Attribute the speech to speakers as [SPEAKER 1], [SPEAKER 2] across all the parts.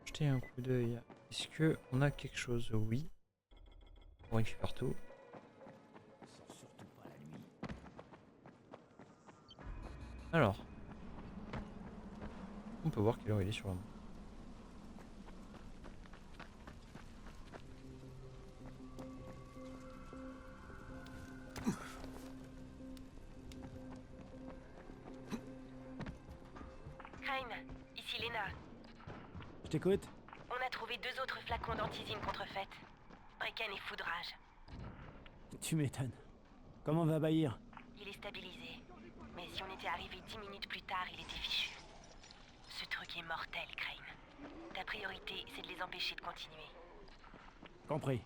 [SPEAKER 1] Jeter un coup d'œil. Est-ce que on a quelque chose? Oui. On récupère tout.
[SPEAKER 2] Surtout pas la nuit.
[SPEAKER 1] Alors. On peut voir quelle heure il est sur la main.
[SPEAKER 3] Crane, ici Lena.
[SPEAKER 2] Je t'écoute.
[SPEAKER 3] On a trouvé 2 autres flacons d'antisine contrefaites. Brecken et Foudrage.
[SPEAKER 2] Tu m'étonnes. Comment va Bahir?
[SPEAKER 3] Il est stabilisé. Mais si on était arrivé 10 minutes plus tard, il était fichu. Ce truc est mortel, Crane. Ta priorité, c'est de les empêcher de continuer.
[SPEAKER 2] Compris.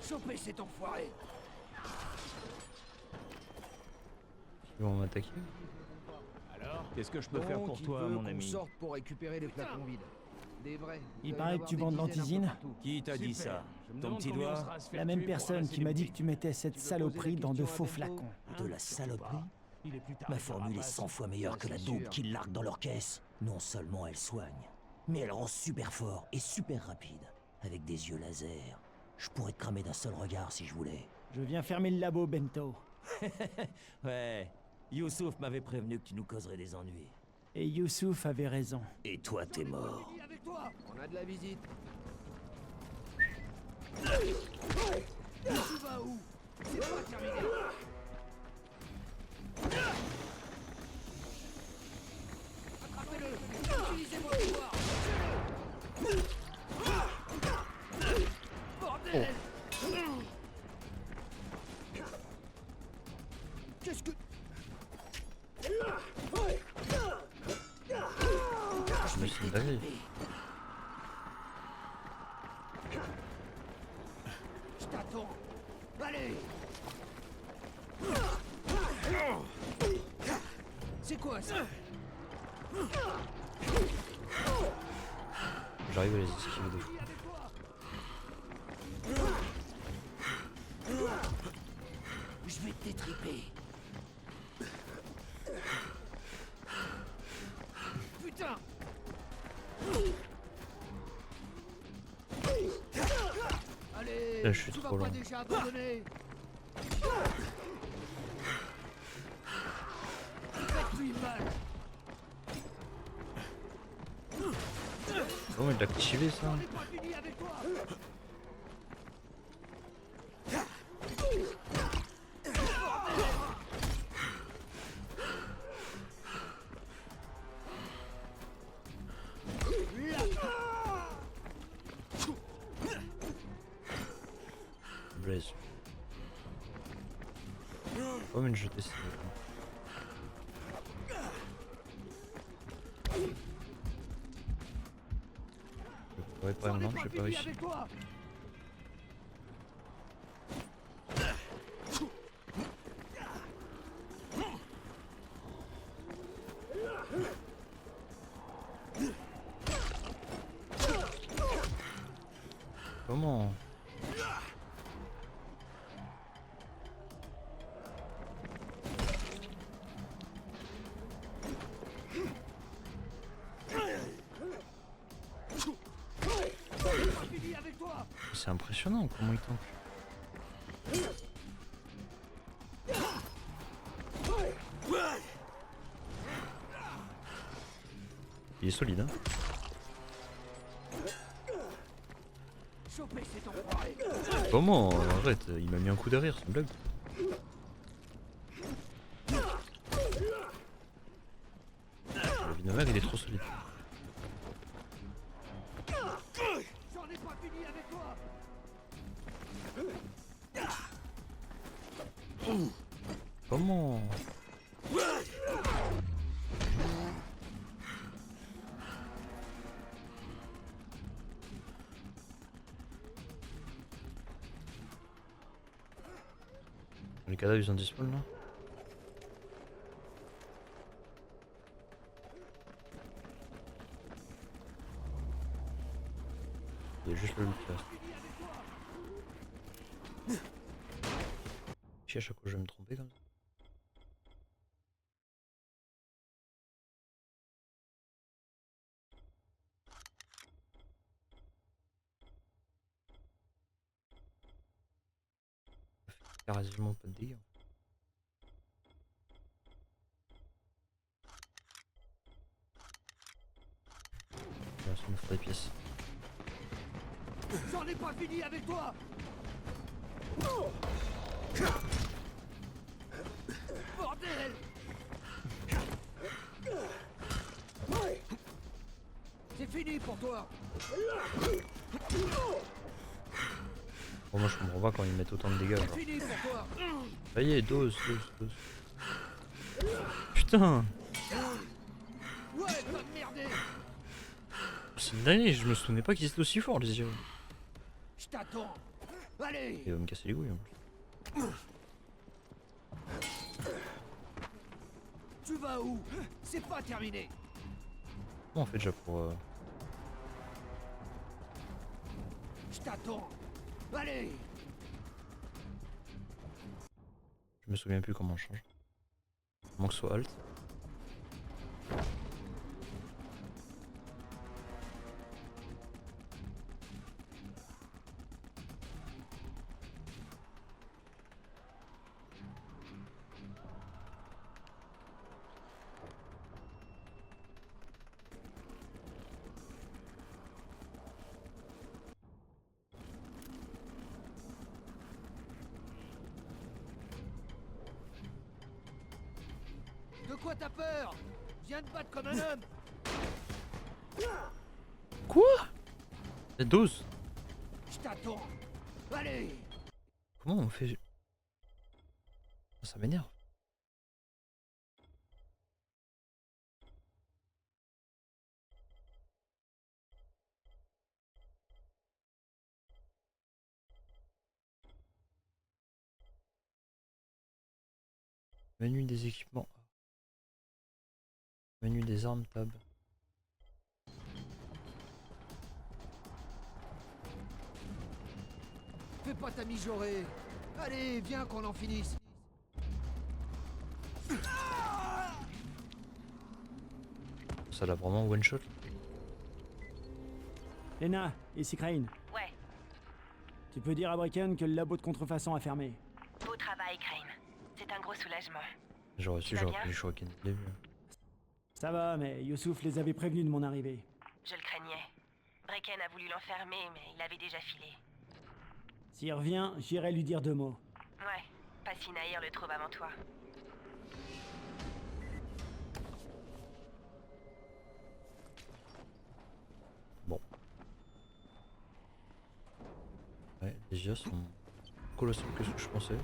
[SPEAKER 2] Chopez cet enfoiré.
[SPEAKER 1] Ils vont m'attaquer.
[SPEAKER 2] Alors, qu'est-ce que je peux faire pour toi, mon ami?
[SPEAKER 4] Sorte pour récupérer les flacons vides. Des vrais.
[SPEAKER 2] Il paraît que tu vends de l'antisine.
[SPEAKER 5] Qui t'a dit ça? Ton petit doigt?
[SPEAKER 2] La même personne qui m'a dit que tu mettais cette saloperie dans de faux flacons.
[SPEAKER 5] De la saloperie? Ma formule est 100 fois meilleure que la dope qu'ils larguent dans leur caisse. Non seulement elle soigne, mais elle rend super fort et super rapide. Avec des yeux laser. Je pourrais te cramer d'un seul regard si je voulais.
[SPEAKER 2] Je viens fermer le labo, Bento.
[SPEAKER 5] Ouais, Youssouf m'avait prévenu que tu nous causerais des ennuis.
[SPEAKER 2] Et Youssouf avait raison.
[SPEAKER 5] Et toi, t'es mort.
[SPEAKER 4] On a de la visite.
[SPEAKER 2] Tu vas où? C'est pas terminé. Attrapez-le. Utilisez vos pouvoirs. Bordel. Qu'est-ce que...
[SPEAKER 1] Je me suis bavé.
[SPEAKER 2] Je t'attends. Allez. C'est quoi ça?
[SPEAKER 1] J'arrive à les esquiver des fois.
[SPEAKER 2] Je vais te détriper. Putain. Allez,
[SPEAKER 1] Là, je suis
[SPEAKER 2] tu vas
[SPEAKER 1] trop
[SPEAKER 2] pas
[SPEAKER 1] lent.
[SPEAKER 2] déjà abandonner. Faites-lui mal.
[SPEAKER 1] Oh, il l'a activé ça.
[SPEAKER 2] On n'est pas fini avec toi.
[SPEAKER 1] Blaze. Oh, mais je teste. Je pourrais pas, non, j'ai pas réussi.
[SPEAKER 2] Avec toi.
[SPEAKER 1] Comment?
[SPEAKER 2] Fini avec toi.
[SPEAKER 1] C'est impressionnant comment il tank. Il est solide, hein.
[SPEAKER 2] Chopez cet enfoiré.
[SPEAKER 1] Comment? Arrête, il m'a mis un coup derrière, c'est une blague. Le vinaigre, il est trop solide.
[SPEAKER 2] J'en ai pas fini avec toi.
[SPEAKER 1] Comment? Les cadavres ils ont disparu là? Il y a juste le loot là. Chier, à chaque fois je vais me tromper comme ça. quasiment pas de dégâts. Là, ça me fera des pièces.
[SPEAKER 4] J'en ai pas fini avec toi. Bordel! C'est fini pour toi.
[SPEAKER 1] Bon, moi je comprends pas quand ils mettent autant de dégâts.
[SPEAKER 4] C'est
[SPEAKER 1] Genre.
[SPEAKER 4] fini pour toi.
[SPEAKER 1] Ça y est, dose. Putain!
[SPEAKER 4] Ouais, t'as merdé.
[SPEAKER 1] C'est une dinguerie, je me souvenais pas qu'ils étaient aussi forts les yeux.
[SPEAKER 4] Je t'attends. Allez.
[SPEAKER 1] Il va me casser les couilles en plus.
[SPEAKER 4] Tu vas où? C'est pas terminé.
[SPEAKER 1] Comment on fait déjà pour...
[SPEAKER 4] Je t'attends. Allez.
[SPEAKER 1] Je me souviens plus comment on change. Il manque soit alt.
[SPEAKER 4] De quoi t'as peur? Viens te battre comme un homme.
[SPEAKER 1] Quoi? La dose?
[SPEAKER 4] Je t'attends. Allez.
[SPEAKER 1] Comment on fait? Ça m'énerve. Menu des équipements. Menu des armes, tab.
[SPEAKER 4] Fais pas ta mijaurée. Allez, viens qu'on en finisse.
[SPEAKER 1] Ça l'a vraiment one shot.
[SPEAKER 2] Lena, ici Crane.
[SPEAKER 3] Ouais,
[SPEAKER 2] Tu peux dire à Bracken que le labo de contrefaçon a fermé.
[SPEAKER 3] beau travail, Crane. C'est un gros soulagement.
[SPEAKER 1] J'aurais su,
[SPEAKER 3] Tu vas
[SPEAKER 1] j'aurais
[SPEAKER 3] bien
[SPEAKER 1] pris le choix qu'il dès le début.
[SPEAKER 2] Ça va, mais Youssouf les avait prévenus de mon arrivée.
[SPEAKER 3] Je le craignais. Brecken a voulu l'enfermer, mais il avait déjà filé.
[SPEAKER 2] S'il revient, j'irai lui dire 2 mots.
[SPEAKER 3] Ouais, pas si Nahir le trouve avant toi.
[SPEAKER 1] Bon. Ouais, les IA sont colossaux que ce que je pensais.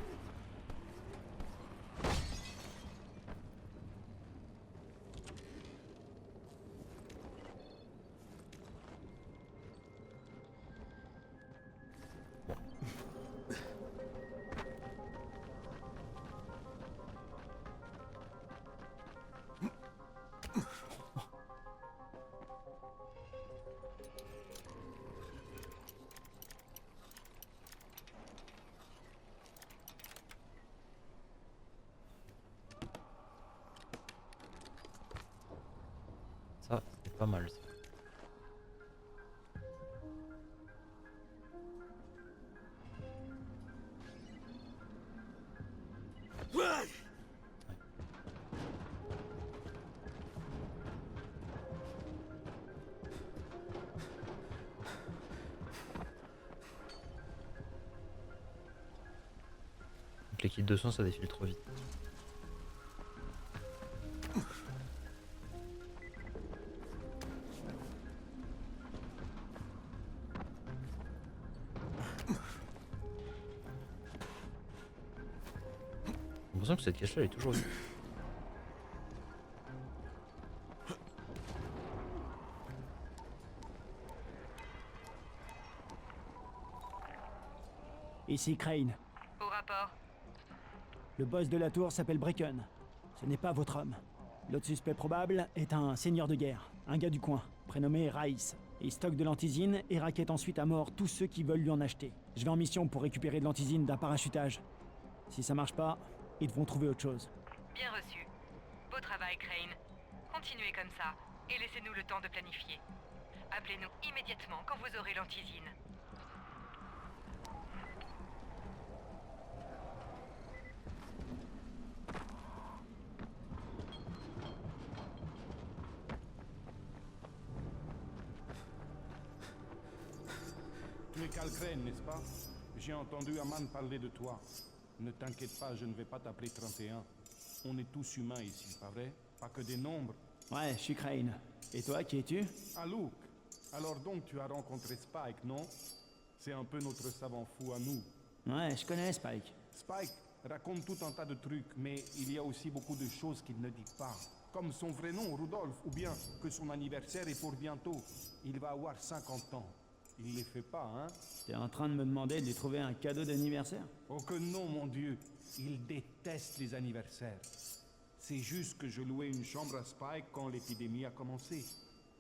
[SPEAKER 1] Ça, c'est pas mal. Ça. Donc les kits de soins, ça défile trop vite. J'ai l'impression que cette cache là elle est toujours vide.
[SPEAKER 2] Ici Crane.
[SPEAKER 3] Au rapport.
[SPEAKER 2] Le boss de la tour s'appelle Bracken. Ce n'est pas votre homme. L'autre suspect probable est un seigneur de guerre, un gars du coin, prénommé Raïs. Il stocke de l'antisine et raquette ensuite à mort tous ceux qui veulent lui en acheter. Je vais en mission pour récupérer de l'antisine d'un parachutage. Si ça marche pas, ils devront trouver autre chose.
[SPEAKER 3] Bien reçu. Beau travail, Crane. Continuez comme ça, et laissez-nous le temps de planifier. Appelez-nous immédiatement quand vous aurez l'antisine.
[SPEAKER 6] l'amiral Crane, n'est-ce pas? J'ai entendu Aman parler de toi. Ne t'inquiète pas, je ne vais pas t'appeler 31. On est tous humains ici, pas vrai? Pas que des nombres.
[SPEAKER 2] Ouais, je suis Crane. Et toi, qui es-tu?
[SPEAKER 6] Ah, Luke. Alors donc tu as rencontré Spike, non? C'est un peu notre savant fou à nous.
[SPEAKER 2] Ouais, je connais Spike.
[SPEAKER 6] Spike raconte tout un tas de trucs, mais il y a aussi beaucoup de choses qu'il ne dit pas. Comme son vrai nom, Rudolph, ou bien que son anniversaire est pour bientôt. Il va avoir 50 ans. Il les fait pas, hein?
[SPEAKER 2] T'es en train de me demander de lui trouver un cadeau d'anniversaire?
[SPEAKER 6] Oh que non, mon Dieu. Il déteste les anniversaires. C'est juste que je louais une chambre à Spike quand l'épidémie a commencé.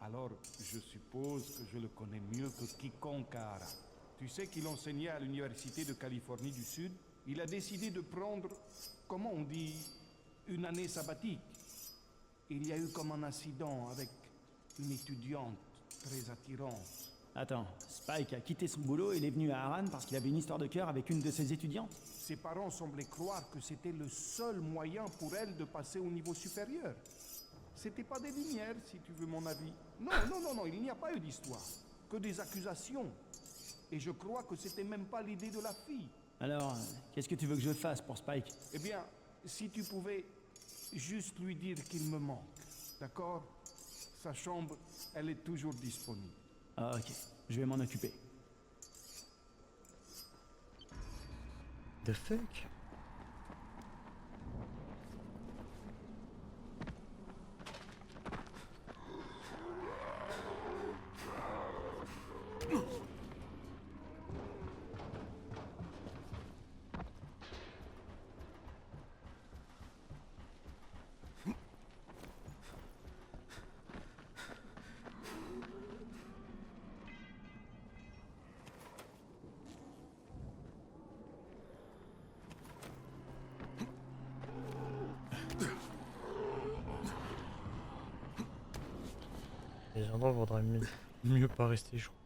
[SPEAKER 6] Alors, je suppose que je le connais mieux que quiconque à Ara. Tu sais qu'il enseignait à l'Université de Californie du Sud? Il a décidé de prendre, comment on dit, une année sabbatique. Il y a eu comme un incident avec une étudiante très attirante.
[SPEAKER 2] Attends, Spike a quitté son boulot et il est venu à Harran parce qu'il avait une histoire de cœur avec une de ses étudiantes?
[SPEAKER 6] Ses parents semblaient croire que c'était le seul moyen pour elle de passer au niveau supérieur. C'était pas des lumières, si tu veux mon avis. Non, il n'y a pas eu d'histoire. Que des accusations. Et je crois que c'était même pas l'idée de la fille.
[SPEAKER 2] Alors, qu'est-ce que tu veux que je fasse pour Spike?
[SPEAKER 6] Eh bien, si tu pouvais juste lui dire qu'il me manque, d'accord? Sa chambre, elle est toujours disponible.
[SPEAKER 2] Ah, ok, je vais m'en occuper.
[SPEAKER 1] The fuck? Les endroits vaudrait mieux pas rester, je crois.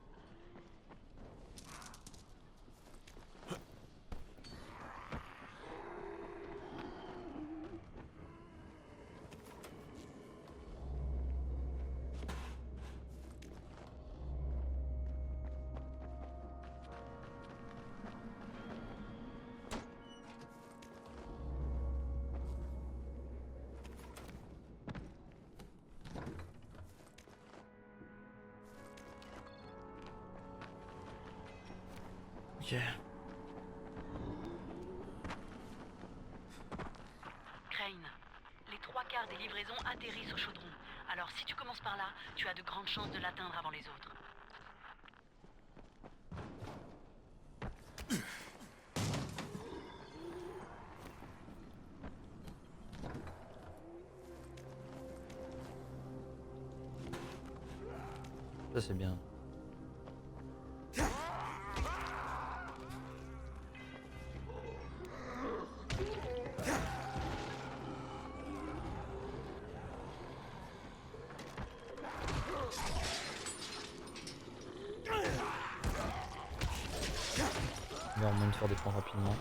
[SPEAKER 1] Ok.
[SPEAKER 3] Crane, les 3/4 des livraisons atterrissent au chaudron. Alors si tu commences par là, tu as de grandes chances de l'atteindre avant les autres.
[SPEAKER 1] Ça c'est bien. On va au moins faire des points rapidement.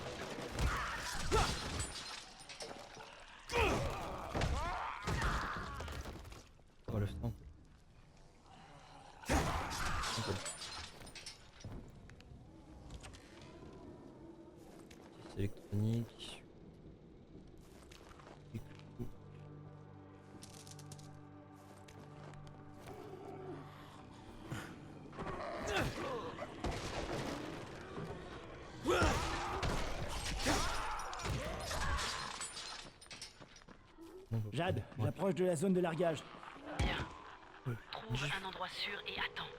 [SPEAKER 1] Oh le temps. Électronique.
[SPEAKER 2] Jade, j'approche de la zone de largage.
[SPEAKER 3] Bien. Trouve un endroit sûr et attends.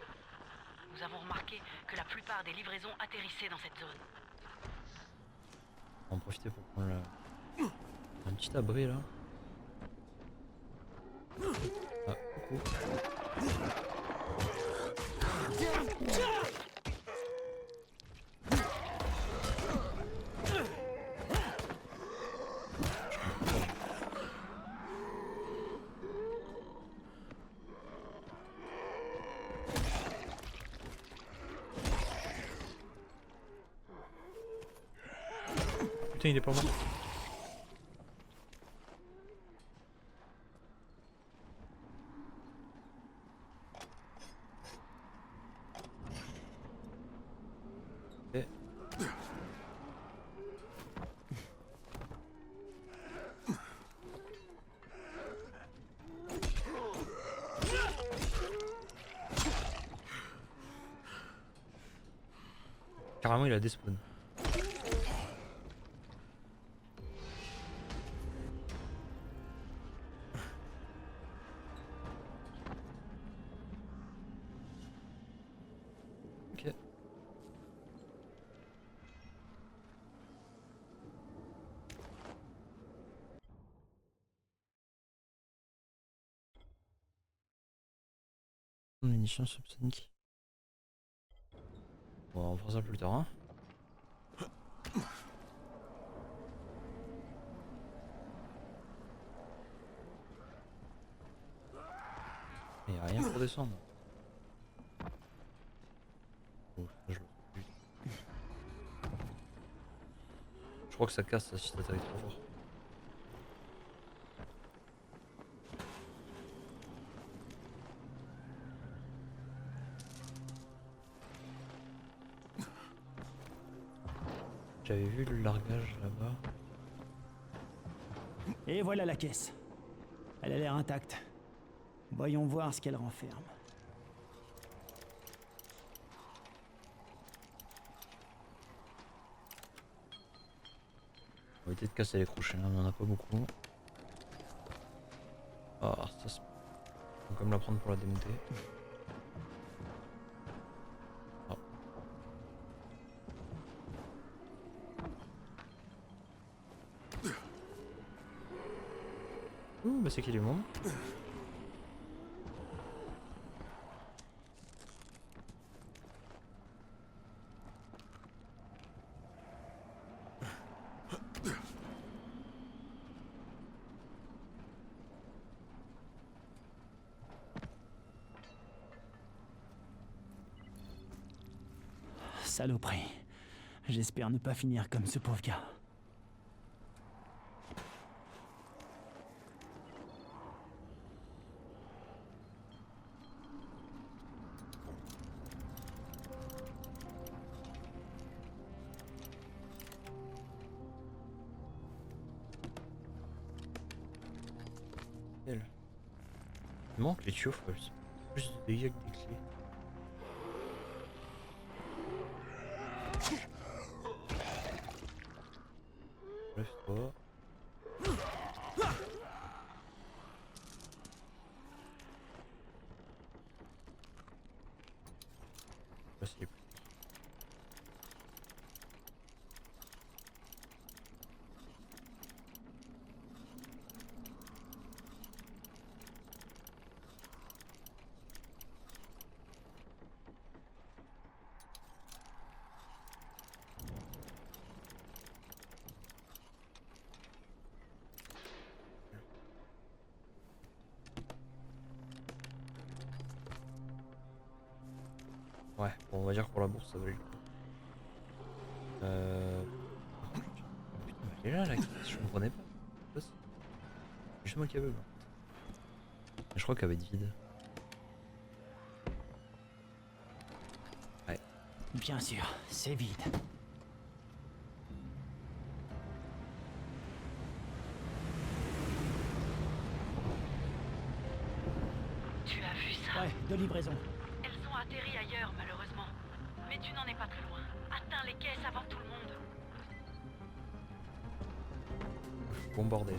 [SPEAKER 3] Nous avons remarqué que la plupart des livraisons atterrissaient dans cette zone.
[SPEAKER 1] On va en profiter pour prendre un petit abri là. Ah, coucou. Putain, il est pas mort. Carrément, il a des spawns. Ok. Munitions subsoniques. Bon, on fera ça plus tard. Hein. Il n'y a rien pour descendre. Oh, ça, je le trouve plus. Je crois que ça casse ça, si t'attaques trop fort. J'avais vu le largage là-bas.
[SPEAKER 2] Et voilà la caisse. Elle a l'air intacte. Voyons voir ce qu'elle renferme.
[SPEAKER 1] On va éviter de casser les crochets, là, on en a pas beaucoup. Ah, ça c'est... On va quand même la prendre pour la démonter. Ah. Ouh, bah c'est qu'il est bon.
[SPEAKER 2] Saloperie. J'espère ne pas finir comme ce pauvre gars.
[SPEAKER 1] Il manque les tuyaux, faut plus de dégâts que des clés. Lève-toi. Là, c'est plus. Ouais, bon, on va dire que pour la bourse ça valait le coup. Putain, mais elle est là la caisse, je comprenais pas. Ça, c'est juste moi qui aveugle. Je crois qu'elle va être vide. Ouais.
[SPEAKER 2] Bien sûr, c'est vide.
[SPEAKER 3] Tu as vu ça?
[SPEAKER 2] Ouais, de livraison.
[SPEAKER 3] Elles ont atterri ailleurs, malheureusement. Mais tu n'en es pas très loin. Atteins les caisses avant tout le monde.
[SPEAKER 1] Bon bordel.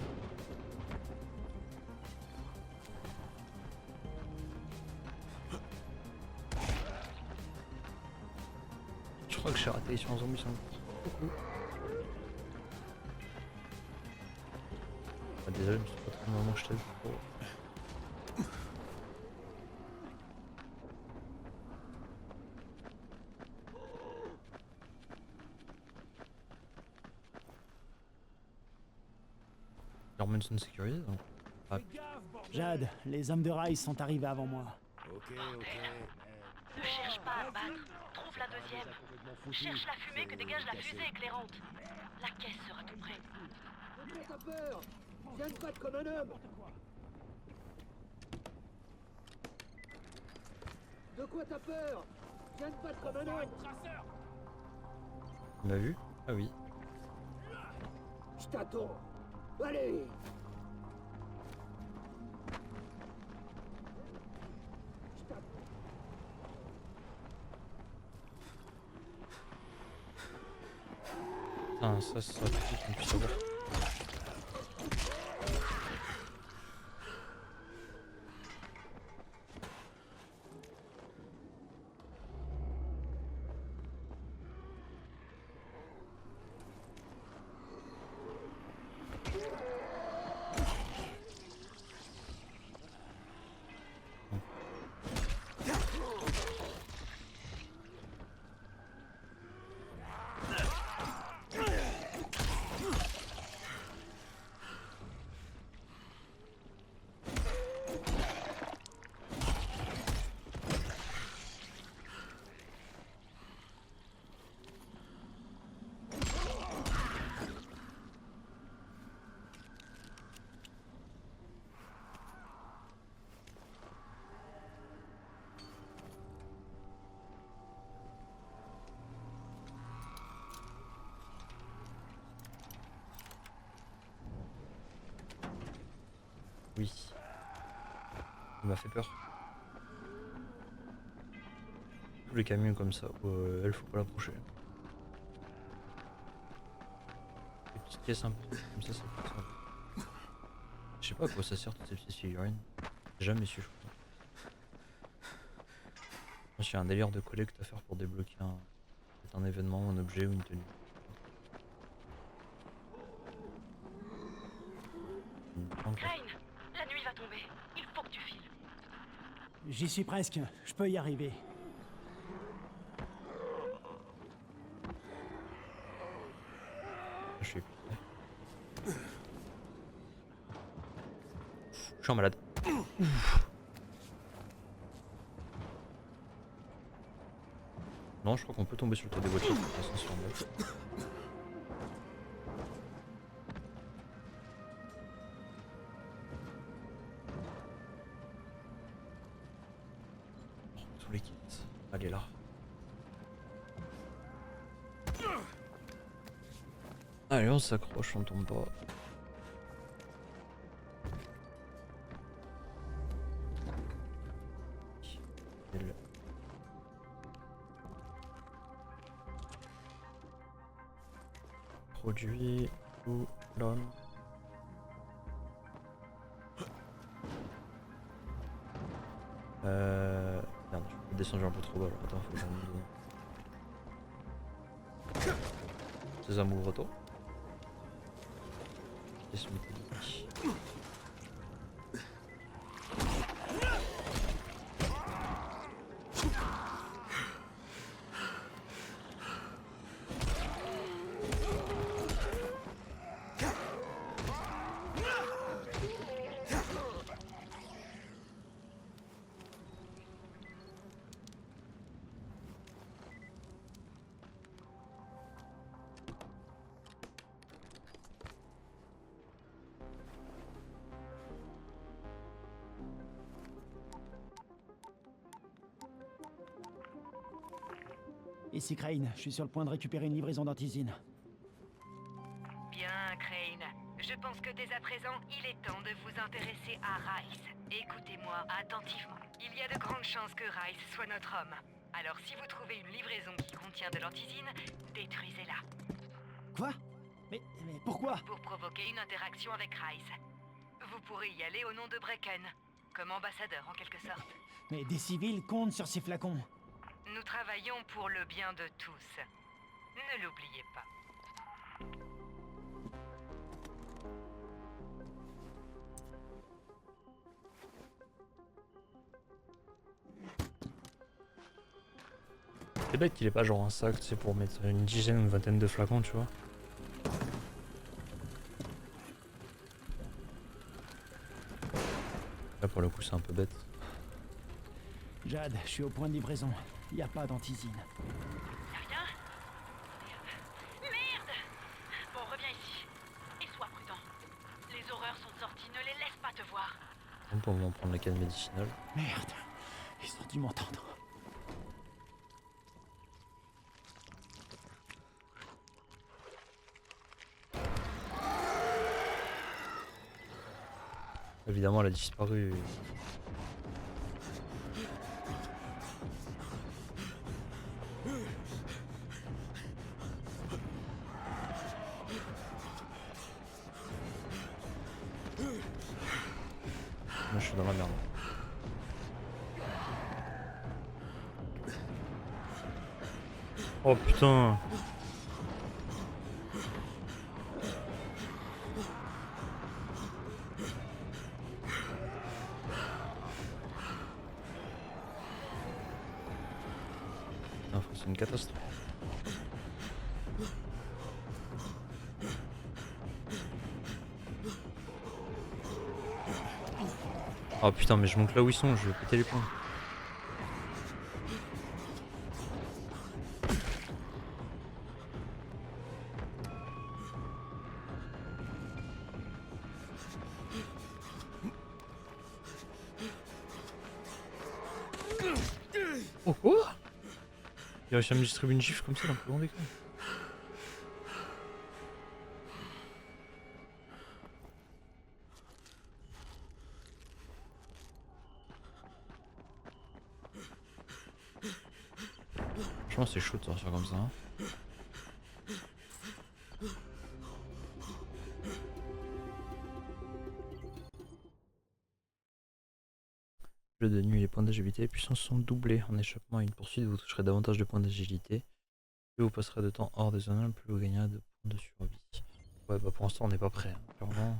[SPEAKER 1] Je crois que j'ai raté sur un zombie sur le coucou. Ah, désolé, mais c'est pas trop le moment que je t'ai vu. Oh. Normanson sécurisé donc. Ah,
[SPEAKER 2] Jade, les hommes de Rice sont arrivés avant moi.
[SPEAKER 3] Ne cherche pas à te battre. Trouve la deuxième. Cherche la fumée que dégage la fusée éclairante. La caisse sera tout près.
[SPEAKER 4] De quoi t'as peur? Viens te battre comme un homme. De quoi t'as peur? Viens te battre comme un homme.
[SPEAKER 1] on m'a vu? Ah oui.
[SPEAKER 4] Je t'attends. Allez. Je t'attends.
[SPEAKER 1] ça serait pratique qu'on puisse savoir. Oui. Il m'a fait peur. Tous les camions comme ça, elle faut pas l'approcher. Les petites caisses un peu comme ça, c'est pas ça. Je sais pas à quoi ça sert toutes ces petites figurines. J'ai jamais su, je crois. Je pense qu'il y a un délire de collecte à faire pour débloquer un événement, un objet ou une tenue.
[SPEAKER 3] Crane, la nuit va tomber. Il faut que tu files.
[SPEAKER 2] J'y suis presque, je peux y arriver.
[SPEAKER 1] Je suis en malade. Non, je crois qu'on peut tomber sur le toit des voitures pour passer sur le mec. Tous les kits. Allez là. Allez, on s'accroche, on tombe pas. Produit ou l'homme. Merde, je vais descendre un peu trop bas là. Attends, faut que j'en donne. C'est un move retour. Pièce métallique.
[SPEAKER 2] Ici Crane, je suis sur le point de récupérer une livraison d'antisine.
[SPEAKER 3] Bien, Crane. Je pense que dès à présent, il est temps de vous intéresser à Rice. Écoutez-moi attentivement. Il y a de grandes chances que Rice soit notre homme. Alors si vous trouvez une livraison qui contient de l'antisine, détruisez-la.
[SPEAKER 2] Quoi mais pourquoi?
[SPEAKER 3] Pour provoquer une interaction avec Rice. Vous pourrez y aller au nom de Brecken, comme ambassadeur en quelque sorte.
[SPEAKER 2] Mais des civils comptent sur ces flacons.
[SPEAKER 3] Nous travaillons pour le bien de tous. Ne l'oubliez pas.
[SPEAKER 1] C'est bête qu'il ait pas genre un sac, c'est pour mettre une dizaine ou une vingtaine de flacons, tu vois. Là pour le coup c'est un peu bête.
[SPEAKER 2] Jade, je suis au point de livraison. Il n'y a pas d'antisine.
[SPEAKER 3] Y'a rien? Merde! Bon, reviens ici. Et sois prudent. Les horreurs sont sorties, ne les laisse pas te voir.
[SPEAKER 1] On peut en prendre la canne médicinale.
[SPEAKER 2] Merde, ils ont dû m'entendre.
[SPEAKER 1] Évidemment elle a disparu. je suis dans la merde. Oh putain. C'est une catastrophe. Oh putain, mais je monte là où ils sont, je vais péter les plombs. Oh quoi? Il a réussi à me distribuer une gifle comme ça, d'un plus grand décor. Franchement, c'est chaud de sortir comme ça. Hein. Jeu de nuit, les points d'agilité et puissance sont doublés. En échappement à une poursuite, vous toucherez davantage de points d'agilité. Plus vous passerez de temps hors des zones, plus vous gagnerez de points de survie. Ouais, bah pour l'instant, on n'est pas prêt. Hein. Clairement.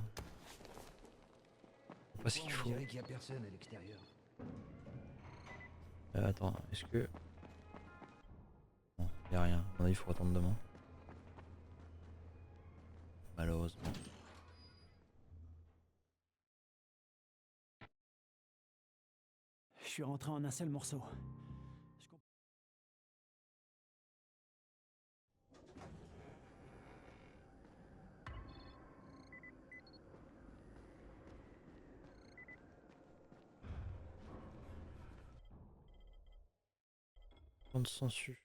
[SPEAKER 1] C'est pas ce qu'il faut.
[SPEAKER 4] qu'il y a personne à l'extérieur.
[SPEAKER 1] Attends, est-ce que. Non, y a rien. Il faut attendre demain. Malheureusement.
[SPEAKER 2] Je suis rentré en un seul morceau.
[SPEAKER 1] Bande sensu.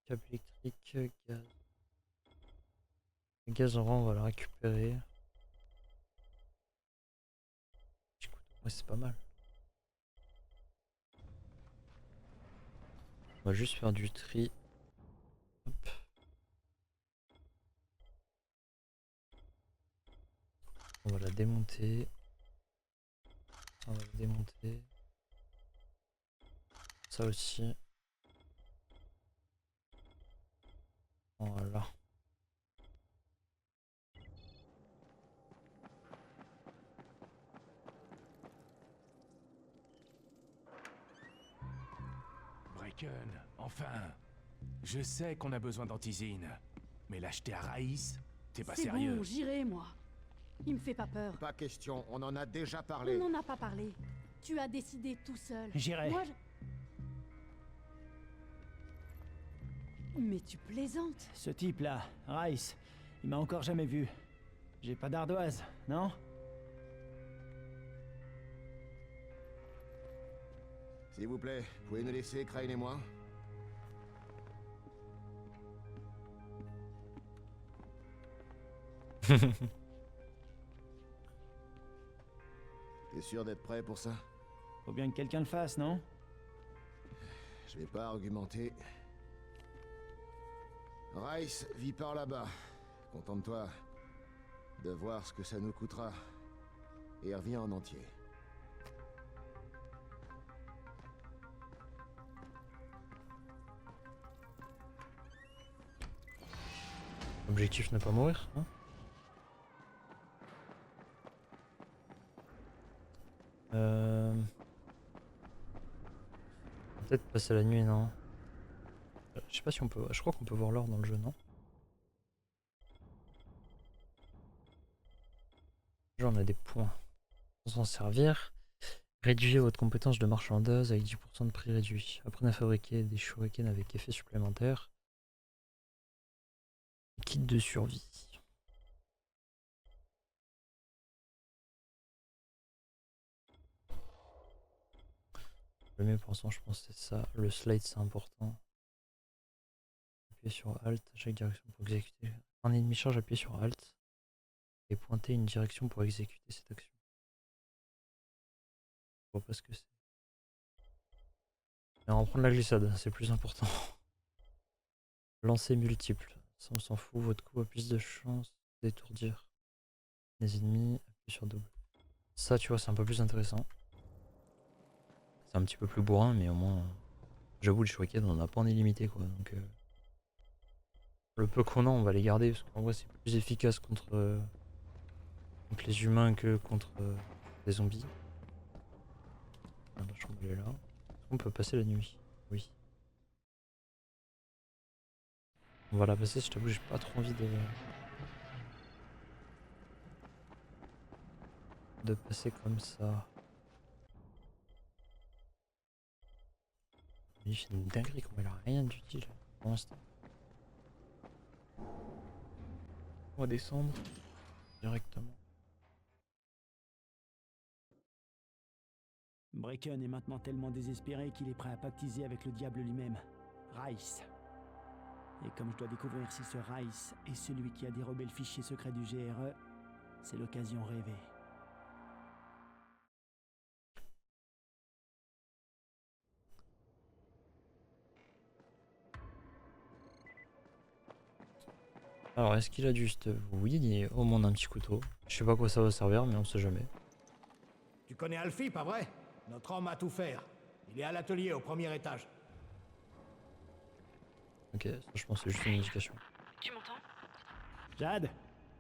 [SPEAKER 1] Câble électrique, gaz. Le gaz en rang, on va le récupérer. Ouais, c'est pas mal. On va juste faire du tri. Hop. On va la démonter. On va la démonter. Ça aussi. Voilà.
[SPEAKER 7] Bracken, enfin. Je sais qu'on a besoin d'antisine, mais l'acheter à Raïs, t'es pas sérieux.
[SPEAKER 8] C'est bon, j'irai, moi. Il me fait pas peur.
[SPEAKER 9] Pas question, on en a déjà parlé.
[SPEAKER 8] On n'en a pas parlé. Tu as décidé tout seul.
[SPEAKER 2] J'irai.
[SPEAKER 8] Moi, Mais tu plaisantes.
[SPEAKER 2] Ce type-là, Rice, il m'a encore jamais vu. J'ai pas d'ardoise, non?
[SPEAKER 9] S'il vous plaît, pouvez nous laisser, Crane et moi? T'es sûr d'être prêt pour ça?
[SPEAKER 2] Faut bien que quelqu'un le fasse, non?
[SPEAKER 9] Je vais pas argumenter. Rice vit par là-bas. Contente-toi de voir ce que ça nous coûtera. Et reviens en entier.
[SPEAKER 1] L'objectif ne pas mourir, hein? Peut-être passer la nuit, non? Je sais pas si on peut. Je crois qu'on peut voir l'or dans le jeu, non? Genre on a des points. On s'en servir. Réduisez votre compétence de marchandeuse avec 10% de prix réduit. Apprenez à fabriquer des shurikens avec effet supplémentaire. Kit de survie. Le mieux pour l'instant, je pense que c'est ça. Le slide, c'est important. Appuyez sur Alt, chaque direction pour exécuter. Un ennemi charge, appuyez sur Alt et pointez une direction pour exécuter cette action. Je vois pas ce que c'est. Et on va prendre la glissade, c'est plus important. Lancer multiple. Ça, on s'en fout, votre coup a plus de chance d'étourdir les ennemis. Appuyez sur double. Ça, tu vois, c'est un peu plus intéressant. C'est un petit peu plus bourrin, mais au moins, j'avoue, les shurikens, on n'a pas en illimité, quoi. Donc, le peu qu'on a, on va les garder, parce qu'en vrai, c'est plus efficace contre les humains que contre les zombies. Ah, la chambre, elle est là. Est-ce qu'on peut passer la nuit? Oui. On va la passer, je t'avoue, j'ai pas trop envie de passer comme ça. Il fait une dinguerie, comme il a rien d'utile pour l'instant. On va descendre directement.
[SPEAKER 2] Bracken est maintenant tellement désespéré qu'il est prêt à pactiser avec le diable lui-même, Rice. Et comme je dois découvrir si ce Rice est celui qui a dérobé le fichier secret du GRE, c'est l'occasion rêvée.
[SPEAKER 1] Alors, est-ce qu'il a du stuff? Oui, il est au moins un petit couteau. Je sais pas à quoi ça va servir, mais on sait jamais.
[SPEAKER 4] Tu connais Alfie, pas vrai? Notre homme a tout faire. Il est à l'atelier au premier étage.
[SPEAKER 1] Ok, ça je pense que c'est juste une indication.
[SPEAKER 3] Tu m'entends?
[SPEAKER 2] Jade?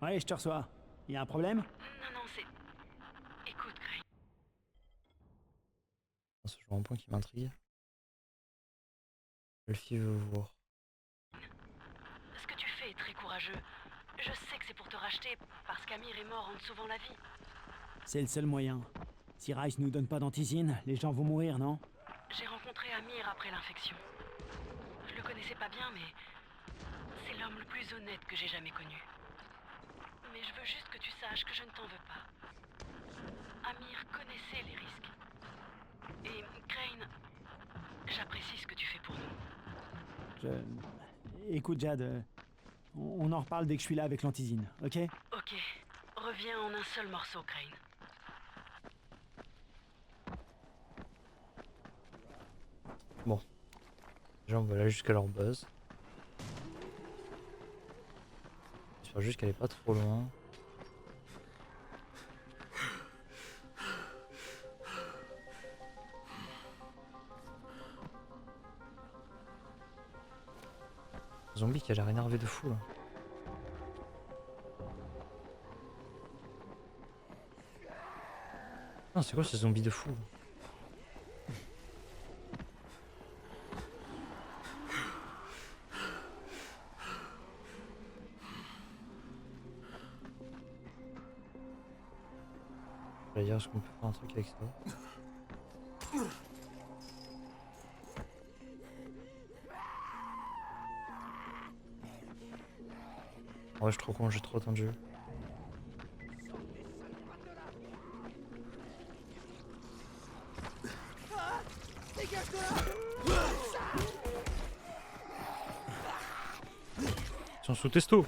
[SPEAKER 2] Ouais, je te reçois. Y a un problème?
[SPEAKER 3] Non, c'est... Écoute, Crane.
[SPEAKER 1] C'est toujours un point qui m'intrigue. Elfie veut voir.
[SPEAKER 3] Ce que tu fais est très courageux. Je sais que c'est pour te racheter, parce qu'Amir est mort en te sauvant la vie.
[SPEAKER 2] C'est le seul moyen. Si Rice nous donne pas d'antisine, les gens vont mourir, non?
[SPEAKER 3] J'ai rencontré Amir après l'infection. Je le connaissais pas bien, mais c'est l'homme le plus honnête que j'ai jamais connu. Mais je veux juste que tu saches que je ne t'en veux pas. Amir connaissait les risques. Et Crane, j'apprécie ce que tu fais pour nous.
[SPEAKER 2] Écoute, Jade, on en reparle dès que je suis là avec l'antisine, ok?
[SPEAKER 3] Ok, reviens en un seul morceau, Crane.
[SPEAKER 1] Bon. Déjà, on va aller jusqu'à leur base. J'espère juste qu'elle est pas trop loin. Zombie qui a l'air énervé de fou là. Non, c'est quoi ces zombies de fou? J'allais dire, est-ce qu'on peut faire un truc avec ça? Ouais, je suis trop con, j'ai trop attendu. Ils sont sous testo.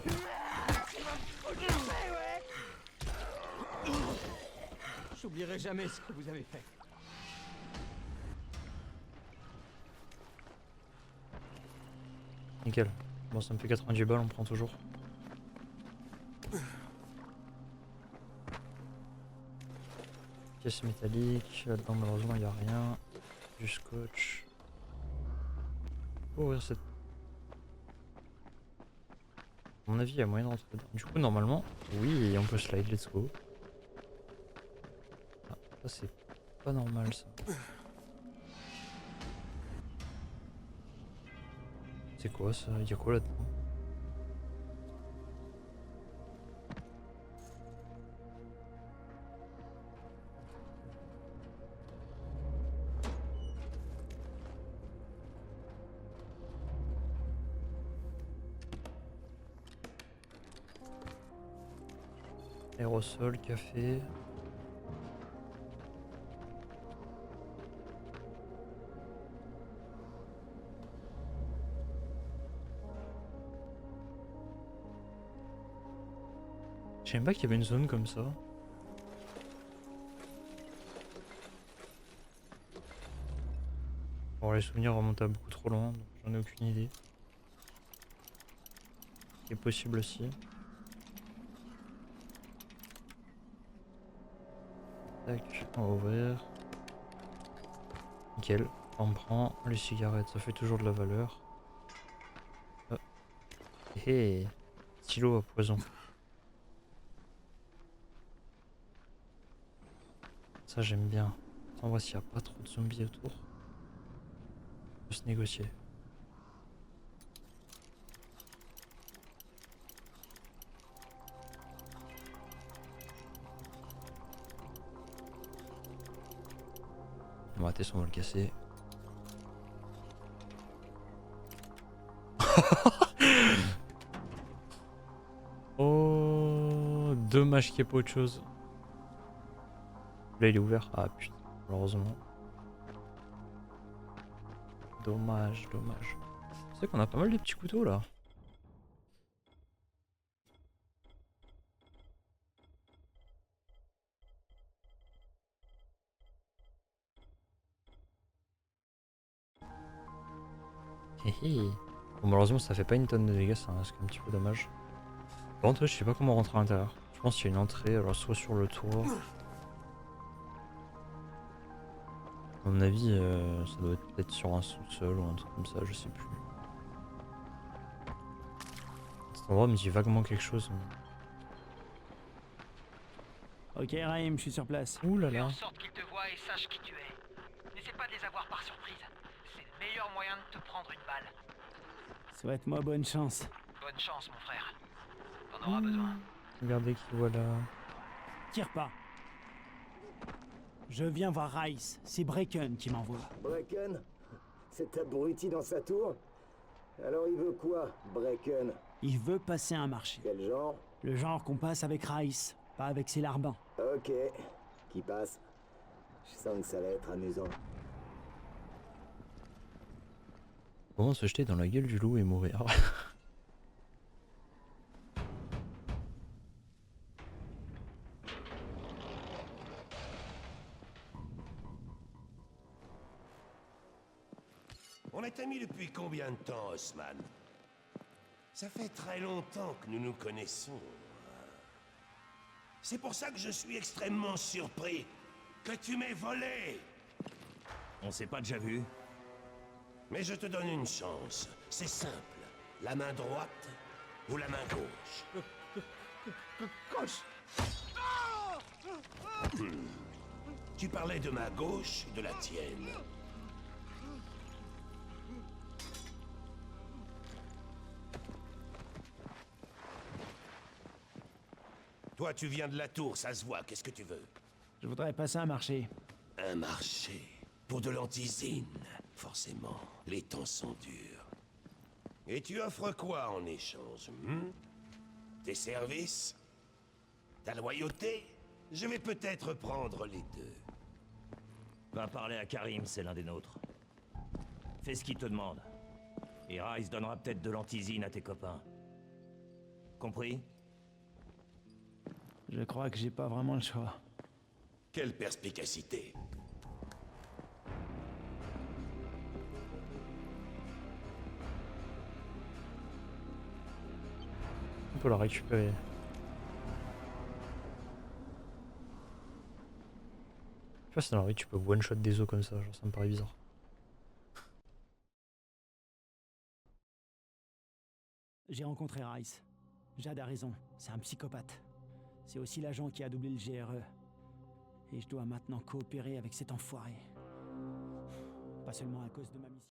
[SPEAKER 4] J'oublierai jamais ce que vous avez fait.
[SPEAKER 1] Nickel. Bon, ça me fait 90 balles, on prend toujours. Pièce métallique, là-dedans malheureusement il n'y a rien. Du scotch. Faut ouvrir cette... À mon avis il y a moyen de rentrer dedans. Du coup normalement, oui on peut slide, let's go. Ah, ça c'est pas normal ça. C'est quoi ça? Il y a quoi là-dedans? Aérosol, café. Je savais même pas qu'il y avait une zone comme ça. Bon, les souvenirs remontent à beaucoup trop loin, donc j'en ai aucune idée. Ce qui est possible aussi. Tac, on va ouvrir. Nickel. On prend les cigarettes, ça fait toujours de la valeur. Oh. Hé, stylo à poison. Ça j'aime bien. On voit s'il n'y a pas trop de zombies autour. On peut se négocier. On va tester, on va le casser. Oh, dommage qu'il n'y ait pas autre chose. Là il est ouvert. Ah putain, malheureusement. Dommage, dommage. C'est qu'on a pas mal de petits couteaux là. Hihi. Bon, malheureusement ça fait pas une tonne de dégâts, c'est un petit peu dommage. Par contre, je sais pas comment rentrer à l'intérieur. Je pense qu'il y a une entrée, alors soit sur le toit. À mon avis, ça doit être peut-être sur un sous-sol ou un truc comme ça, je sais plus. Cet endroit me dit vaguement quelque chose.
[SPEAKER 2] Ok, Raïm, je suis sur place.
[SPEAKER 1] Ouh là
[SPEAKER 10] Fais
[SPEAKER 1] là.
[SPEAKER 10] en sorte qu'ils te voient et sachent qui tu es. N'essaie pas de les avoir par surprise. C'est le meilleur moyen de te prendre une balle.
[SPEAKER 2] Souhaite-moi bonne chance.
[SPEAKER 10] Bonne chance, mon frère. T'en auras besoin.
[SPEAKER 1] Regardez qui voilà.
[SPEAKER 2] Tire pas. Je viens voir Rice, c'est Bracken qui m'envoie.
[SPEAKER 11] Bracken? Cet abruti dans sa tour? Alors il veut quoi, Bracken?
[SPEAKER 2] Il veut passer un marché.
[SPEAKER 11] Quel genre?
[SPEAKER 2] Le genre qu'on passe avec Rice, pas avec ses larbins.
[SPEAKER 11] Ok. Qui passe? Je sens que ça va être amusant.
[SPEAKER 1] Comment se jeter dans la gueule du loup et mourir?
[SPEAKER 12] On est amis depuis combien de temps, Osman? Ça fait très longtemps que nous nous connaissons. C'est pour ça que je suis extrêmement surpris que tu m'aies volé.
[SPEAKER 5] On s'est pas déjà vu?
[SPEAKER 12] Mais je te donne une chance. C'est simple. La main droite ou la main gauche?
[SPEAKER 11] Gauche.
[SPEAKER 12] Tu parlais de ma gauche ou de la tienne? Toi, tu viens de la tour, ça se voit. Qu'est-ce que tu veux?
[SPEAKER 2] Je voudrais passer un marché.
[SPEAKER 12] Un marché? Pour de l'antisine, forcément. Les temps sont durs. Et tu offres quoi en échange, Tes services? Ta loyauté? Je vais peut-être prendre les deux.
[SPEAKER 5] Va parler à Karim, c'est l'un des nôtres. Fais ce qu'il te demande. Et Rice donnera peut-être de l'antisine à tes copains. Compris?
[SPEAKER 2] Je crois que j'ai pas vraiment le choix.
[SPEAKER 12] Quelle perspicacité!
[SPEAKER 1] On peut la récupérer. Je sais pas si dans la rue tu peux one shot des os comme ça, genre ça me paraît bizarre.
[SPEAKER 2] J'ai rencontré Rice. Jade a raison, c'est un psychopathe. C'est aussi l'agent qui a doublé le GRE. Et je dois maintenant coopérer avec cet enfoiré. Pas seulement à cause de ma mission.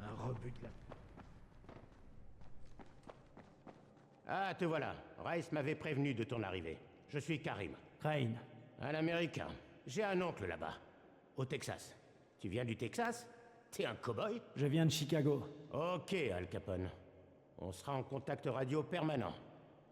[SPEAKER 4] Un rebut de la... Ah, te voilà. Rice m'avait prévenu de ton arrivée. Je suis Karim.
[SPEAKER 2] Crane.
[SPEAKER 4] Un Américain. J'ai un oncle là-bas, au Texas. Tu viens du Texas? T'es un cow-boy?
[SPEAKER 2] Je viens de Chicago.
[SPEAKER 4] Ok, Al Capone. On sera en contact radio permanent.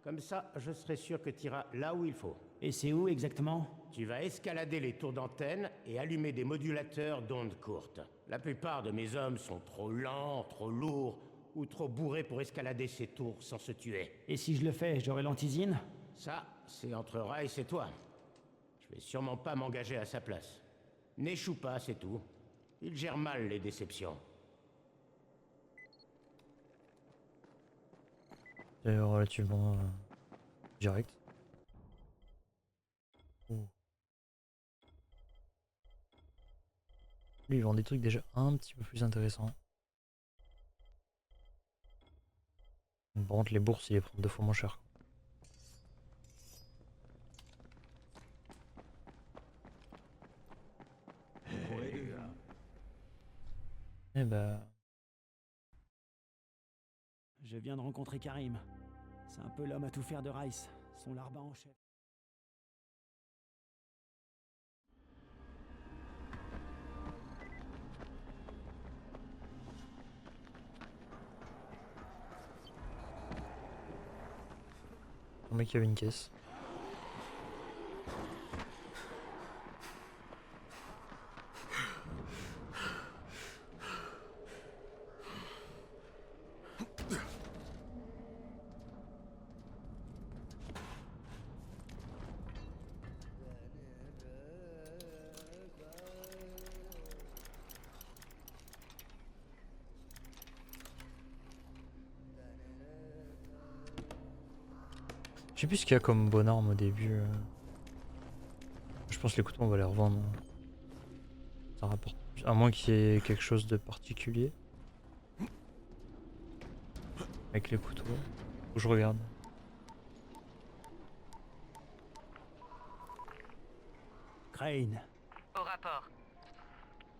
[SPEAKER 4] Comme ça, je serai sûr que t'iras là où il faut.
[SPEAKER 2] Et c'est où exactement?
[SPEAKER 4] Tu vas escalader les tours d'antenne et allumer des modulateurs d'ondes courtes. La plupart de mes hommes sont trop lents, trop lourds ou trop bourrés pour escalader ces tours sans se tuer.
[SPEAKER 2] Et si je le fais, j'aurai l'antisine?
[SPEAKER 4] Ça, c'est entre Rice et toi. Je vais sûrement pas m'engager à sa place. N'échoue pas, c'est tout. Il gère mal les déceptions.
[SPEAKER 1] C'est relativement direct. Oh. Lui, il vend des trucs déjà un petit peu plus intéressants. Par contre, les bourses, il les prend 2 fois moins cher. Eh bah...
[SPEAKER 2] Je viens de rencontrer Karim. C'est un peu l'homme à tout faire de Rice, son larbin en chef.
[SPEAKER 1] Le mec il avait une caisse. Je sais plus ce qu'il y a comme bonne arme au début. Je pense que les couteaux on va les revendre. Ça rapporte. À moins qu'il y ait quelque chose de particulier. Avec les couteaux. Faut que je regarde.
[SPEAKER 2] Crane.
[SPEAKER 3] Au rapport.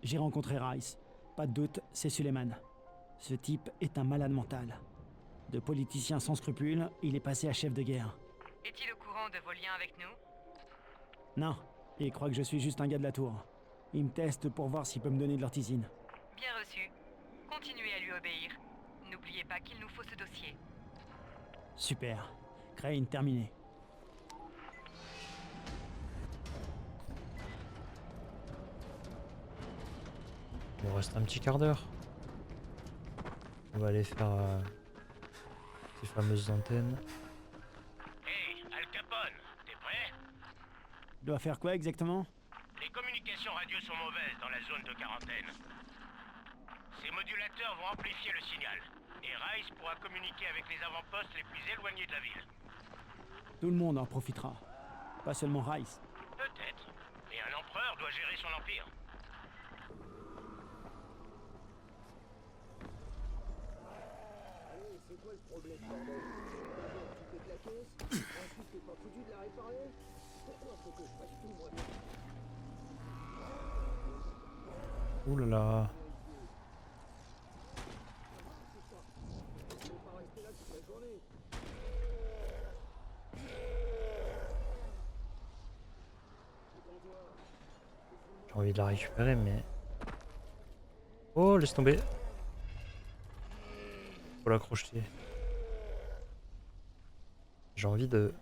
[SPEAKER 2] J'ai rencontré Rice. Pas de doute, c'est Suleiman. Ce type est un malade mental. De politicien sans scrupules, il est passé à chef de guerre.
[SPEAKER 3] Est-il au courant de vos liens avec nous?
[SPEAKER 2] Non, il croit que je suis juste un gars de la tour. Il me teste pour voir s'il peut me donner de l'ortisine.
[SPEAKER 3] Bien reçu. Continuez à lui obéir. N'oubliez pas qu'il nous faut ce dossier.
[SPEAKER 2] Super. Crane terminé.
[SPEAKER 1] Il nous reste un petit quart d'heure. On va aller faire ces fameuses antennes.
[SPEAKER 4] Hey, Al Capone, t'es prêt?
[SPEAKER 2] Doit faire quoi exactement?
[SPEAKER 4] Les communications radio sont mauvaises dans la zone de quarantaine. Ces modulateurs vont amplifier le signal. Et Rice pourra communiquer avec les avant-postes les plus éloignés de la ville.
[SPEAKER 2] Tout le monde en profitera. Pas seulement Rice.
[SPEAKER 4] Peut-être. Mais un empereur doit gérer son empire.
[SPEAKER 11] Allez, c'est quoi le problème, bordel? Tu pètes la caisse? Ensuite, t'es pas foutu de la réparer? Pourquoi faut que je fasse tout, moi?
[SPEAKER 1] Ouh là là.
[SPEAKER 11] Je vais pas rester là toute la journée.
[SPEAKER 1] J'ai envie de la récupérer mais... Oh laisse tomber. Faut la crocheter. J'ai envie de...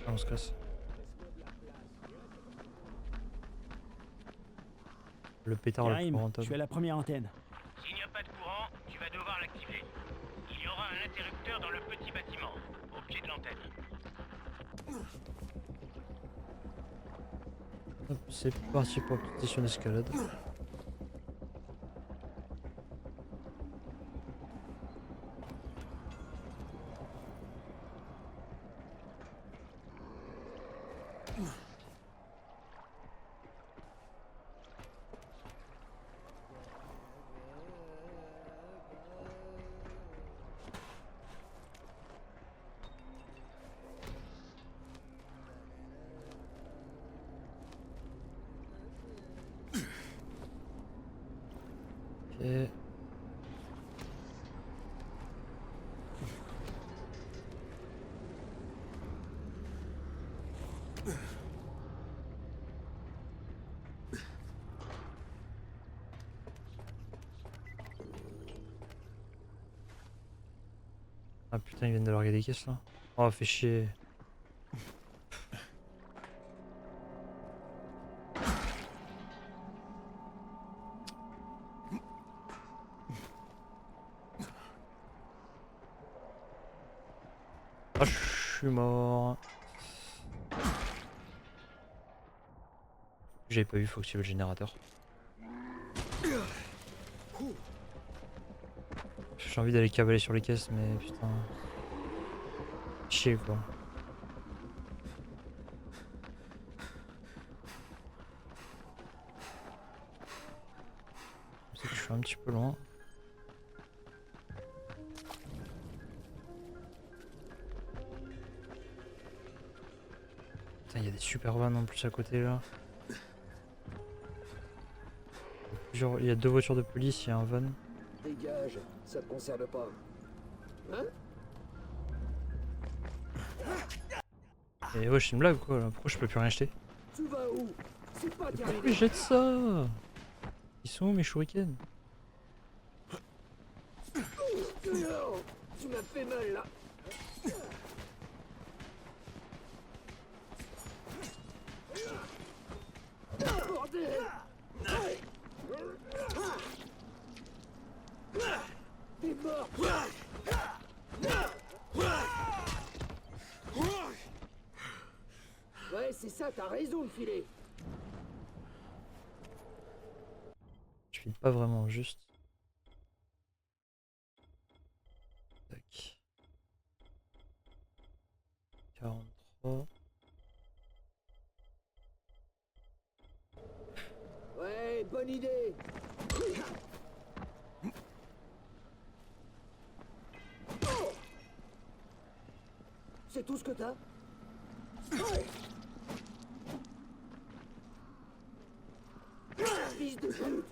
[SPEAKER 1] On se casse. Le pétard le plus
[SPEAKER 2] Karim, je
[SPEAKER 1] rentable.
[SPEAKER 2] suis à la première antenne.
[SPEAKER 4] S'il n'y a pas de courant, tu vas devoir l'activer. Il y aura un interrupteur dans le petit bâtiment, au pied de l'antenne.
[SPEAKER 1] Hop, c'est parti pour la petite station d'escalade. Ok. Ah putain, ils viennent de larguer des caisses là. Oh, fait chier. Ah, je suis mort. J'avais pas vu, faut activer le générateur. J'ai envie d'aller cavaler sur les caisses, mais putain. Chier quoi. Je sais que je suis un petit peu loin. Putain, il y a des super vannes en plus à côté là. Il y a 2 voitures de police, il y a un van.
[SPEAKER 11] Dégage, ça te concerne pas. Hein?
[SPEAKER 1] Et ouais, c'est une blague quoi là. Pourquoi je peux plus rien acheter?
[SPEAKER 11] Tu vas où? C'est pas
[SPEAKER 1] Pourquoi
[SPEAKER 11] terminé.
[SPEAKER 1] ils jettent ça? Ils sont où mes shurikens?
[SPEAKER 11] Non, tu m'as fait mal là. Bordel! T'es mort! Ouais, c'est ça, t'as raison de filer.
[SPEAKER 1] Je file pas vraiment juste. Tac. 43.
[SPEAKER 11] Ouais, bonne idée. C'est tout ce que t'as? Fils de pute!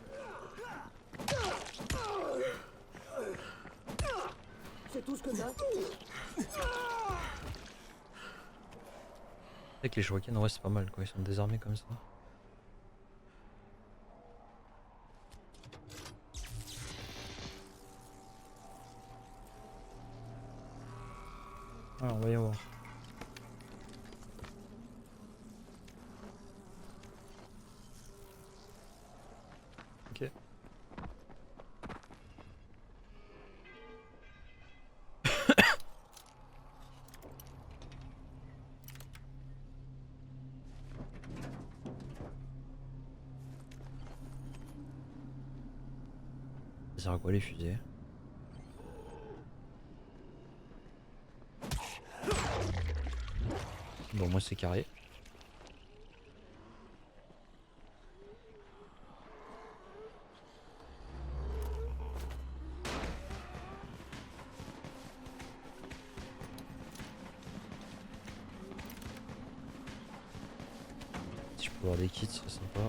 [SPEAKER 11] C'est tout ce que t'as?
[SPEAKER 1] Avec les shurikens, ouais, c'est pas mal quoi, ils sont désarmés comme ça. Alors, on va y voir. Ok. Ça sert à quoi les fusées? Bon, moi c'est carré. Si je peux avoir des kits, ce serait sympa.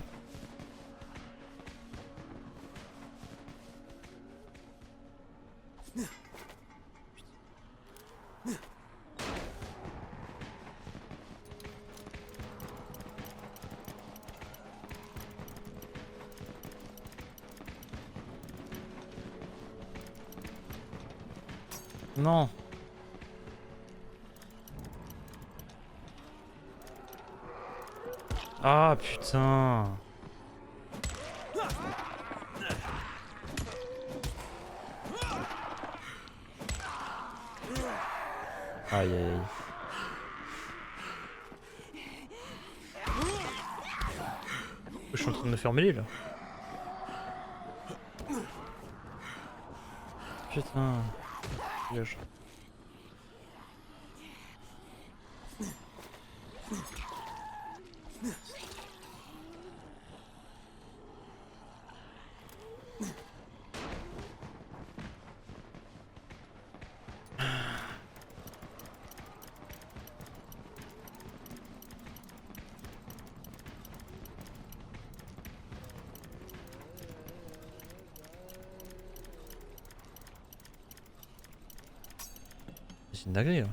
[SPEAKER 1] Non. Ah putain. Aïe aïe aïe. Je suis en train de me faire mêler là. Putain. Dégage. C'est une dinguerie là.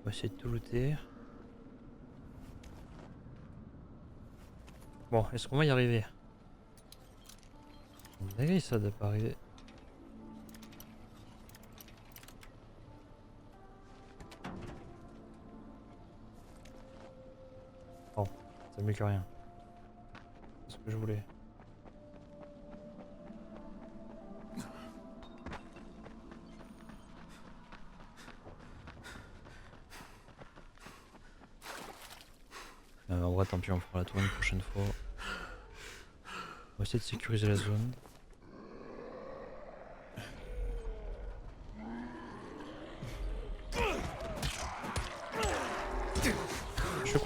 [SPEAKER 1] On va essayer de tout looter. Bon, est-ce qu'on va y arriver? Dingue ça de pas arriver. Bon, c'est mieux que rien. C'est ce que je voulais. En vrai, tant pis, on fera la tour une prochaine fois. On va essayer de sécuriser la zone. Je suis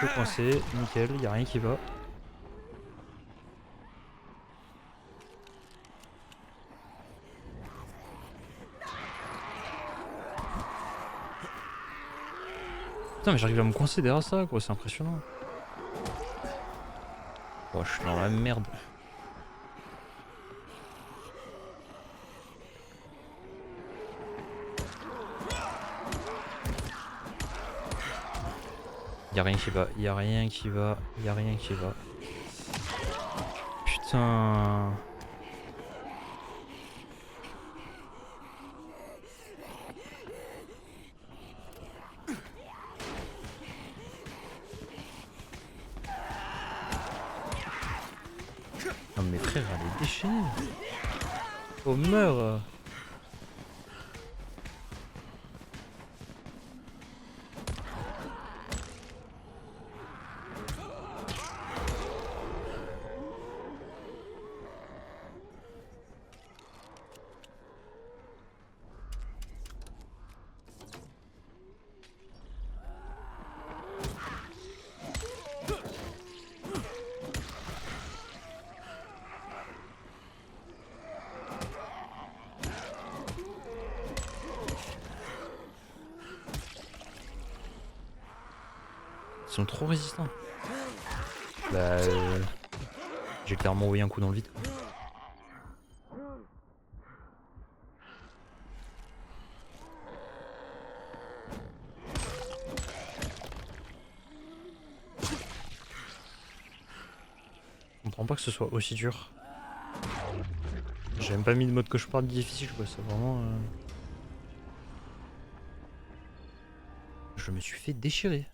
[SPEAKER 1] coincé, nickel, y a rien qui va. Putain mais j'arrive à me coincer derrière ça quoi, c'est impressionnant. Oh je suis dans la merde. Y'a rien qui va, y'a rien qui va, y'a rien qui va. Putain. Non mais frère, elle est déchaînée. Oh meurt. Ils sont trop résistants. Bah j'ai clairement envoyé un coup dans le vide quoi. Je comprends pas que ce soit aussi dur. J'ai même pas mis de mode cauchemar difficile quoi, c'est vraiment... Je me suis fait déchirer.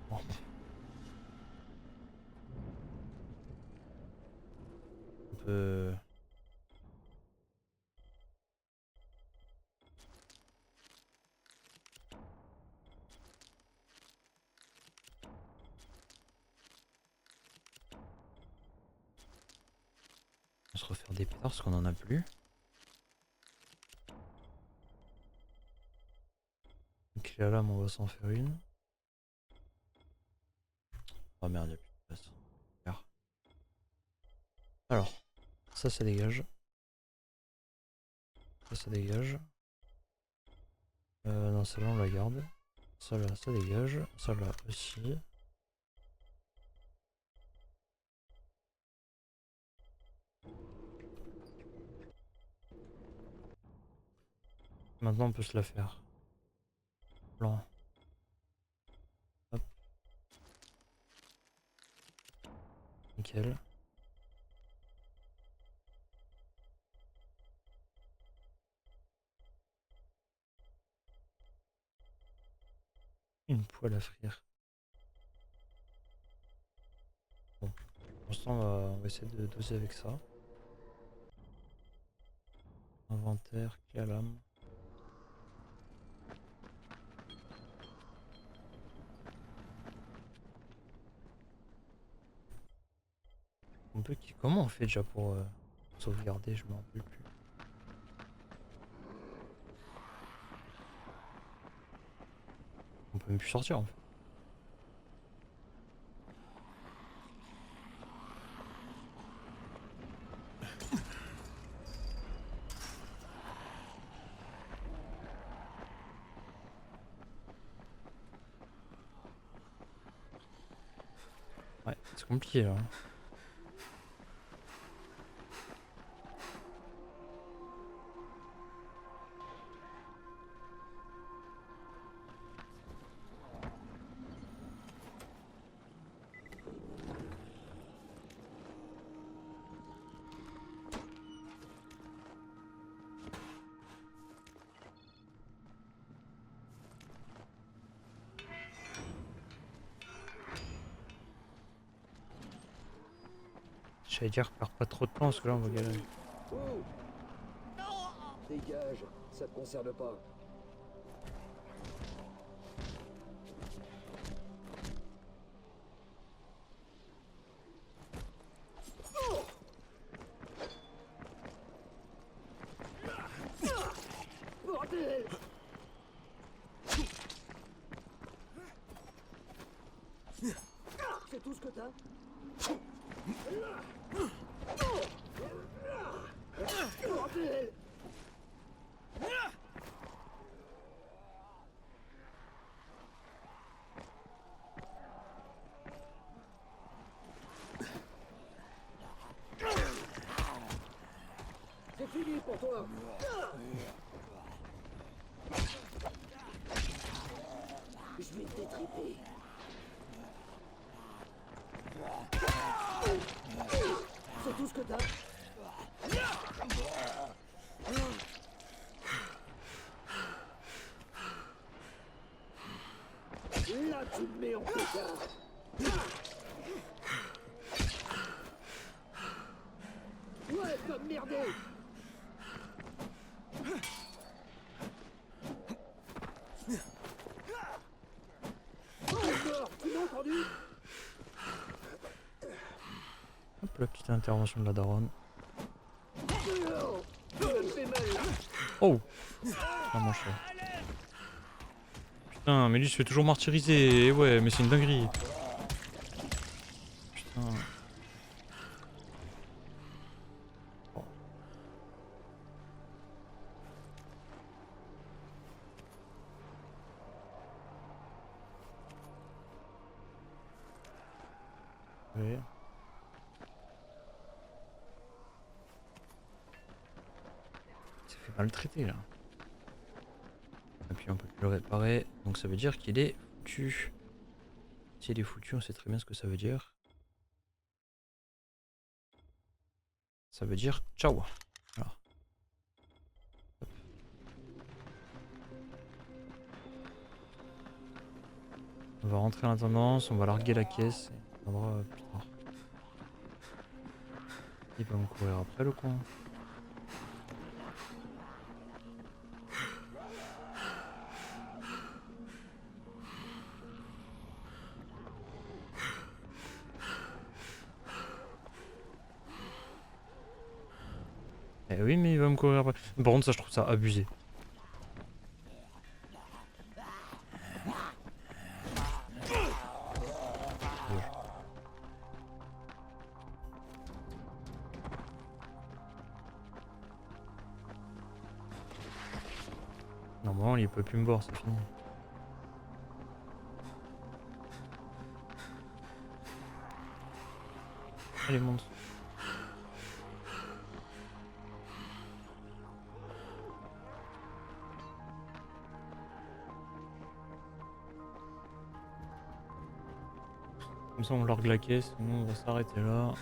[SPEAKER 1] Bon. On peut... On va se refaire des pétards parce qu'on en a plus. Donc là, là, on va s'en faire une. Oh merde, il n'y a plus de place. Merde. Alors, ça dégage. Ça dégage. Non, celle-là on la garde. Ça là, ça dégage. Ça là aussi. Maintenant on peut se la faire. Blanc. Hop. Nickel. Une poêle à frire. Bon, pour l'instant on va essayer de doser avec ça. Inventaire, clé à lame. Comment on fait déjà pour sauvegarder, je me rappelle plus. On peut même plus sortir en fait. Ouais, c'est compliqué là. J'allais dire, perds pas trop de temps parce que là on va galérer.
[SPEAKER 11] Oh. Dégage, ça te concerne pas. Bordel! C'est tout ce que t'as? Bordel! C'est fini pour toi! Je vais te détriper. C'est tout ce que t'as? Là, tu me mets en pétard. Ouais, comme merdé. Encore, tu m'as entendu?
[SPEAKER 1] Hop, la petite intervention de la daronne. Oh, vraiment cher. Putain, mais lui il se fait toujours martyriser. Et ouais, mais c'est une dinguerie. Putain. Oh. Ouais. Il s'est fait maltraiter là. Et puis on peut plus le réparer, donc ça veut dire qu'il est foutu. S'il est foutu, on sait très bien ce que ça veut dire. Ça veut dire ciao. Voilà. Hop. On va rentrer à l'intendance, on va larguer la caisse et on verra plus tard. Il va me courir après le con. Eh oui, mais il va me courir après. Par contre, ça, je trouve ça abusé. Normalement, il peut plus me voir, c'est fini. Allez, monte. Comme ça on largue la caisse, nous on va s'arrêter là.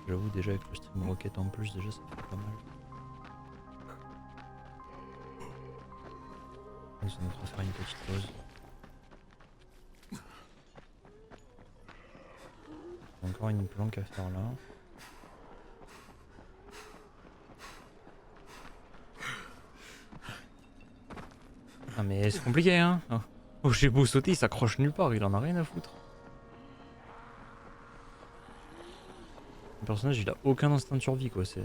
[SPEAKER 1] J'avoue déjà avec le stream rocket en plus déjà ça fait pas mal. Ça nous fera faire une petite pause. Encore une planque à faire là. Ah mais c'est compliqué hein. Oh j'ai beau sauter, il s'accroche nulle part, il en a rien à foutre. Le personnage il a aucun instinct de survie quoi, c'est...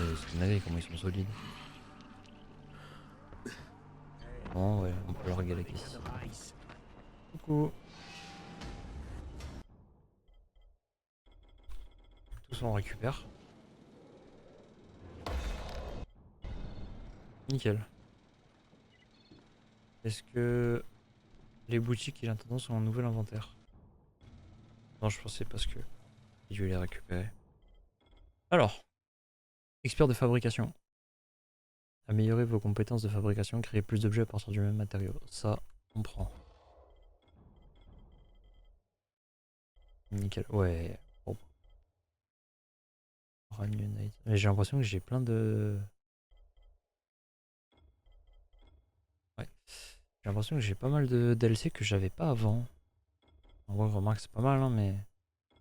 [SPEAKER 1] C'est une comment ils sont solides. Bon ouais, on peut larguer la caisse. Coucou. ça on récupère. Nickel. Est-ce que les boutiques il a tendance à un nouvel inventaire? Non, je pensais parce que je vais les récupérer. Alors, expert de fabrication. Améliorer vos compétences de fabrication, créer plus d'objets à partir du même matériau. Ça, on prend. Nickel. Ouais. Bon. Mais j'ai l'impression que j'ai plein de... Ouais. J'ai l'impression que j'ai pas mal de DLC que j'avais pas avant. En vrai, remarque, c'est pas mal, hein, mais...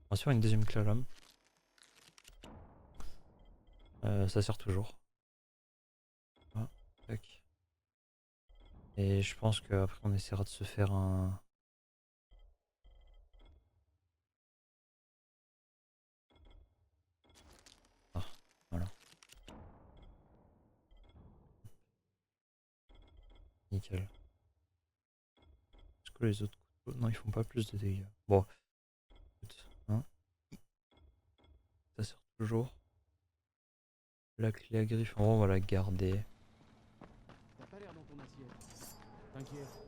[SPEAKER 1] On va se faire une deuxième clé à l'homme. Ça sert toujours. Ah, tac. Et je pense qu'après on essaiera de se faire un... Ah, voilà. Nickel. Est-ce que les autres couteaux... Non, ils font pas plus de dégâts. Bon. Écoute, hein. Ça sert toujours. La clé à griffe, en gros, on va la garder.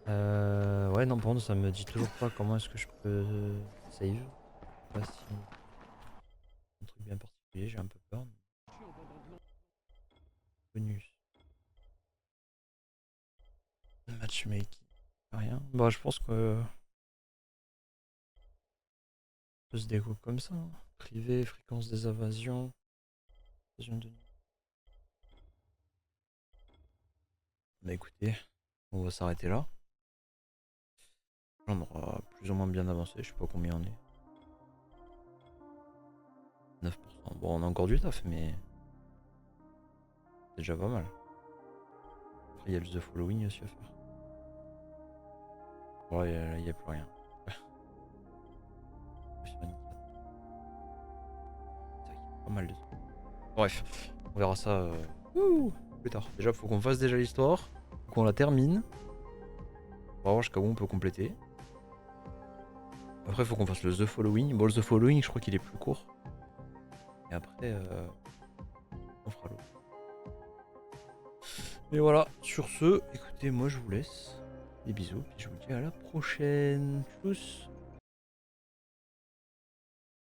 [SPEAKER 1] Ouais, non, par contre, ça me dit toujours pas comment est-ce que je peux save. Je sais pas si... Un truc bien particulier, j'ai un peu peur. Bonus. Matchmaking. Rien. Bah, je pense que... On peut se découper comme ça. Hein. Privé, fréquence des invasions. Invasion de nuit. Bah écoutez, on va s'arrêter là. On aura plus ou moins bien avancé, je sais pas combien on est. 9%. Bon, on a encore du taf, mais c'est déjà pas mal. Après, il y a le The Following aussi à faire. Ouais, là, il n'y a plus rien. Pas mal de trucs. Bref, on verra ça plus tard. Déjà, faut qu'on fasse déjà l'histoire, qu'on la termine. On va voir jusqu'à où on peut compléter. Après, faut qu'on fasse le The Following. Bon, le The Following, je crois qu'il est plus court. Et après, on fera l'autre. Et voilà, sur ce, écoutez, moi je vous laisse. Des bisous, puis je vous dis à la prochaine. Tchuss.